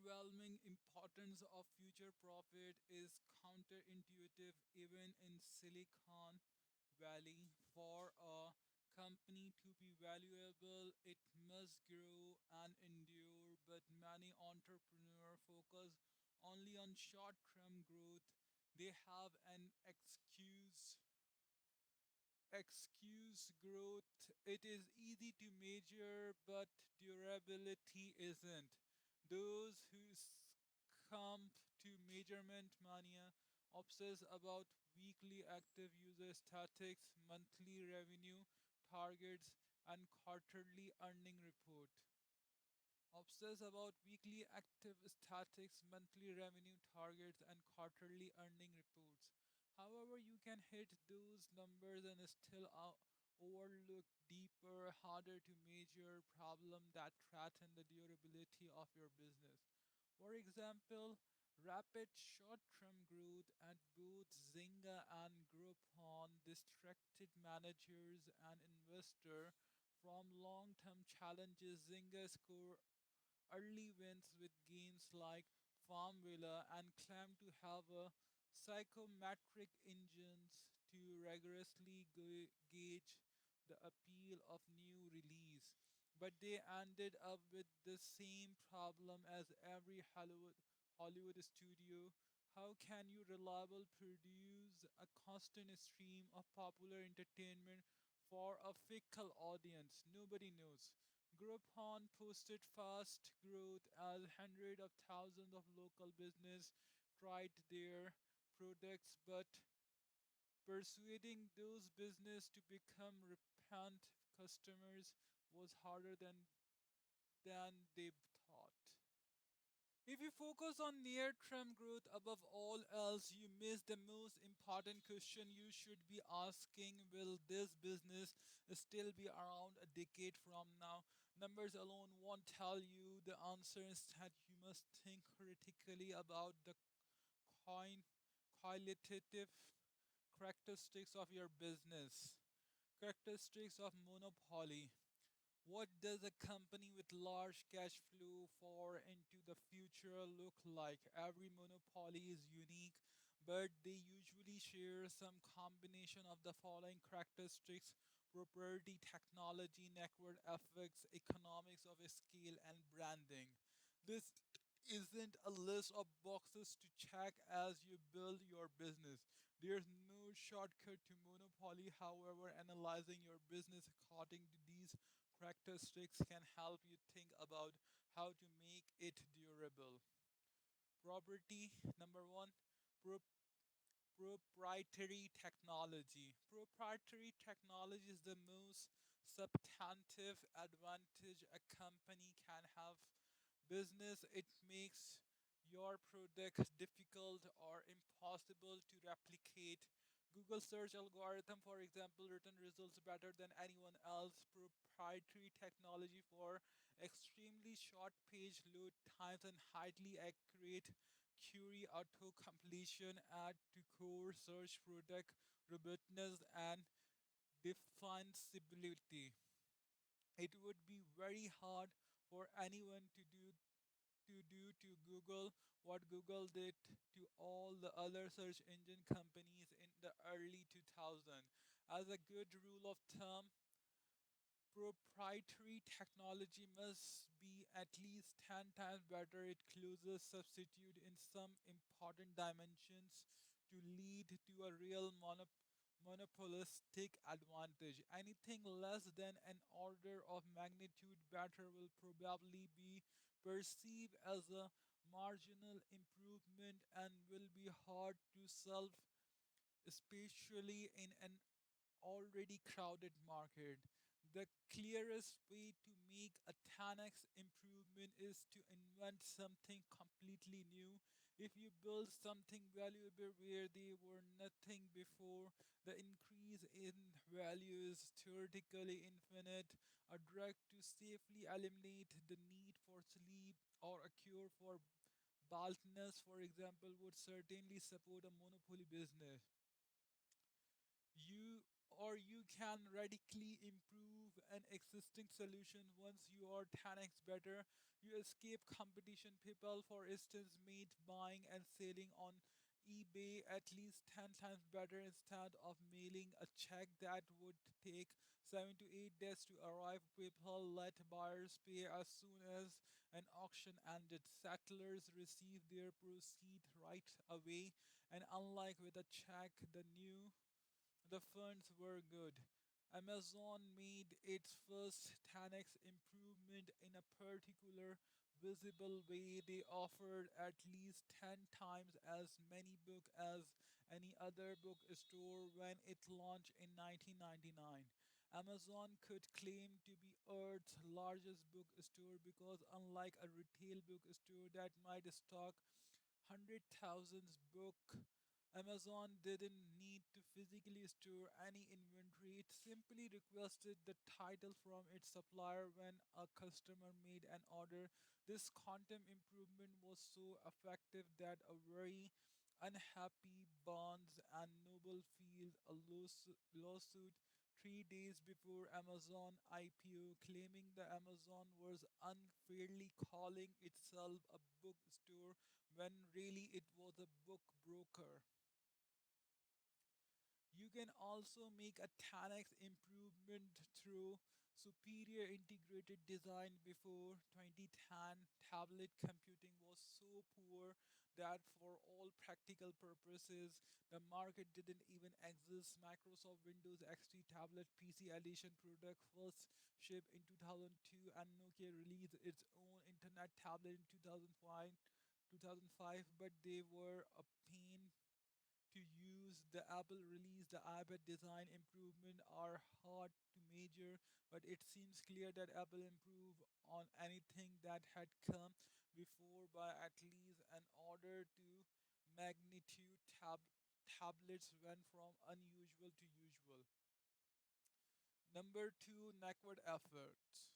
overwhelming importance of future profit is counterintuitive even in Silicon Valley. For a company to be valuable, it must grow and endure, but many entrepreneurs focus only on short term growth. They have an excuse growth. It is easy to measure, but durability isn't. Those who succumb to measurement mania obsess about weekly active user statistics, monthly revenue targets, and quarterly earning report. Obsess about weekly active statistics, monthly revenue targets, and quarterly earning reports. However, you can hit those numbers and still overlook deeper, harder to measure problems that threaten the durability of your business. For example, rapid short-term growth at both Zynga and Groupon distracted managers and investors from long-term challenges. Zynga score early wins with games like Farmvilla and claim to have a psychometric engines to rigorously gauge the appeal of new release. But they ended up with the same problem as every Hollywood studio. How can you reliably produce a constant stream of popular entertainment for a fickle audience? Nobody knows. Groupon posted fast growth as hundreds of thousands of local business tried their products, but persuading those business to become repeat customers was harder than they thought. If you focus on near term growth above all else, you miss the most important question you should be asking. Will this business still be around a decade from now? Numbers alone won't tell you the answer. Instead, you must think critically about the coin qualitative characteristics of your business. Characteristics of monopoly. What does a company with large cash flow for into the future look like? Every monopoly is unique, but they usually share some combination of the following characteristics: property, technology, network effects, economics of scale, and branding. This isn't a list of boxes to check as you build your business. There's no shortcut to monopoly. However, analyzing your business according to these characteristics can help you think about how to make it durable. Property number one, pro- proprietary technology. Proprietary technology is the most substantive advantage a company can have. Business, it makes your product difficult or impossible to replicate. Google search algorithm, for example, return results better than anyone else. Proprietary technology for extremely short page load times and highly accurate query auto completion add to core search product robustness and defensibility. It would be very hard for anyone to do to Google what Google did to all the other search engine companies in the early 2000s. As a good rule of thumb, proprietary technology must be at least 10 times better. It closes substitute in some important dimensions to lead to a real monopolistic advantage. Anything less than an order of magnitude better will probably be perceived as a marginal improvement and will be hard to solve, especially in an already crowded market. The clearest way to make a 10x improvement is to invent something completely new. If you build something valuable where they were nothing before, the increase in value is theoretically infinite. A drug to safely eliminate the need for sleep or a cure for baldness, for example, would certainly support a monopoly business. You or you can radically improve an existing solution. Once you are 10x better, you escape competition. People, for instance, made buying and selling on eBay at least 10 times better. Instead of mailing a check that would take 7 to 8 days to arrive, people let buyers pay as soon as an auction ended. Settlers received their proceeds right away, and unlike with a check, the funds were good. Amazon made its first 10x improvement in a particular visible way. They offered at least 10 times as many books as any other bookstore when it launched in 1999. Amazon could claim to be Earth's largest bookstore because, unlike a retail bookstore that might stock hundred thousands book, Amazon didn't need to physically store any inventory. It simply requested the title from its supplier when a customer made an order. This quantum improvement was so effective that a very unhappy Barnes and Noble filed a lawsuit 3 days before Amazon IPO, claiming the Amazon was unfairly calling itself a bookstore when really it was a book broker. You can also make a 10x improvement through superior integrated design. Before 2010, tablet computing was so poor that for all practical purposes, the market didn't even exist. Microsoft Windows XP tablet PC edition product first shipped in 2002, and Nokia released its own internet tablet in 2005, but they were a pain to use. The Apple release, the iPad design improvement are hard to measure, but it seems clear that Apple improved on anything that had come before by at least an order to magnitude. Tablets went from unusual to usual. Number two, network efforts.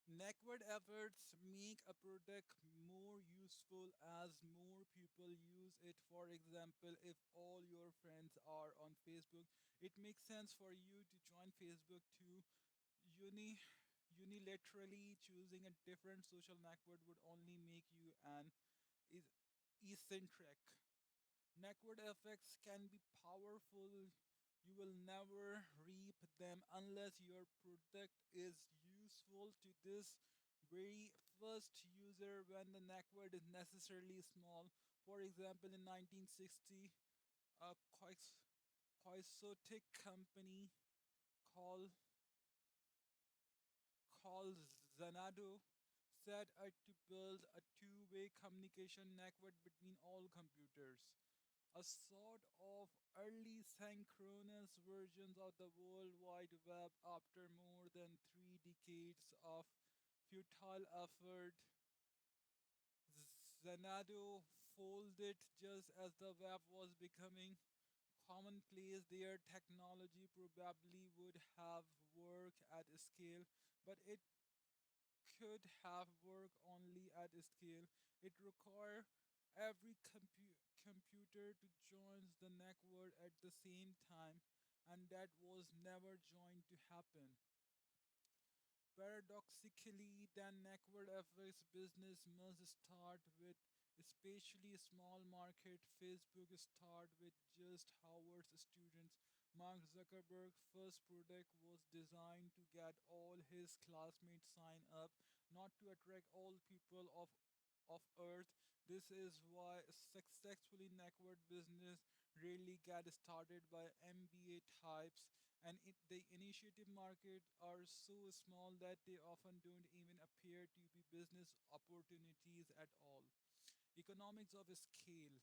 Network efforts make a product more useful as more people use it. For example, if all your friends are on Facebook, it makes sense for you to join Facebook to uni unilaterally choosing a different social network would only make you an is eccentric. Network effects can be powerful. You will never reap them unless your product is useful to this very first user when the network is necessarily small. For example, in 1960, a quixotic company called called Zanado set out to build a two-way communication network between all computers, a sort of early synchronous versions of the World Wide Web. After more than 3 decades of futile effort, Xanadu folded just as the web was becoming commonplace. Their technology probably would have worked at scale, but it could have worked only at scale. It required every computer to join the network at the same time, and that was never going to happen. Paradoxically, the network effects business must start with especially small market. Facebook start with just Harvard's students. Mark Zuckerberg's first product was designed to get all his classmates sign up, not to attract all people of Earth. This is why a successfully network business really get started by MBA types, and the initiative market are so small that they often don't even appear to be business opportunities at all. Economics of scale.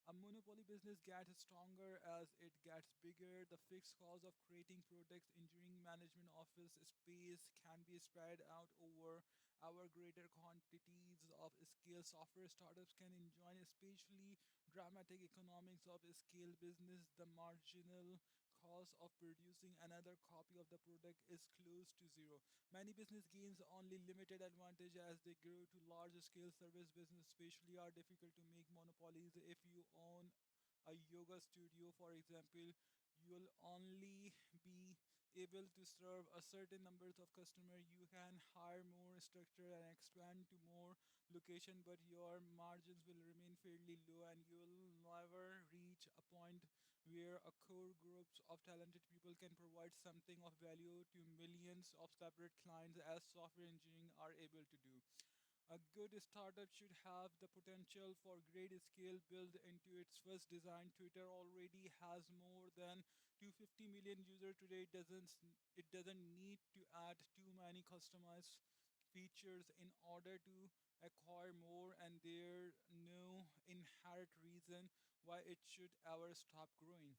A monopoly business gets stronger as it gets bigger. The fixed cost of creating products, engineering, management, office space can be spread out over our greater quantities of scale. Software startups can enjoy especially dramatic economics of scale business. The marginal cost of producing another copy of the product is close to zero. Many business gains only limited advantage as they grow to large scale. Service business especially are difficult to make monopolies. If you own a yoga studio, for example, you'll only be able to serve a certain numbers of customer. You can hire more structure and expand to more location, but your margins will remain fairly low, and you will never reach a point where a core groups of talented people can provide something of value to millions of separate clients as software engineering are able to do. A good startup should have the potential for great scale built into its first design. Twitter already has more than 250 million users today. It doesn't need to add too many customized features in order to acquire more, and there no inherent reason why it should ever stop growing.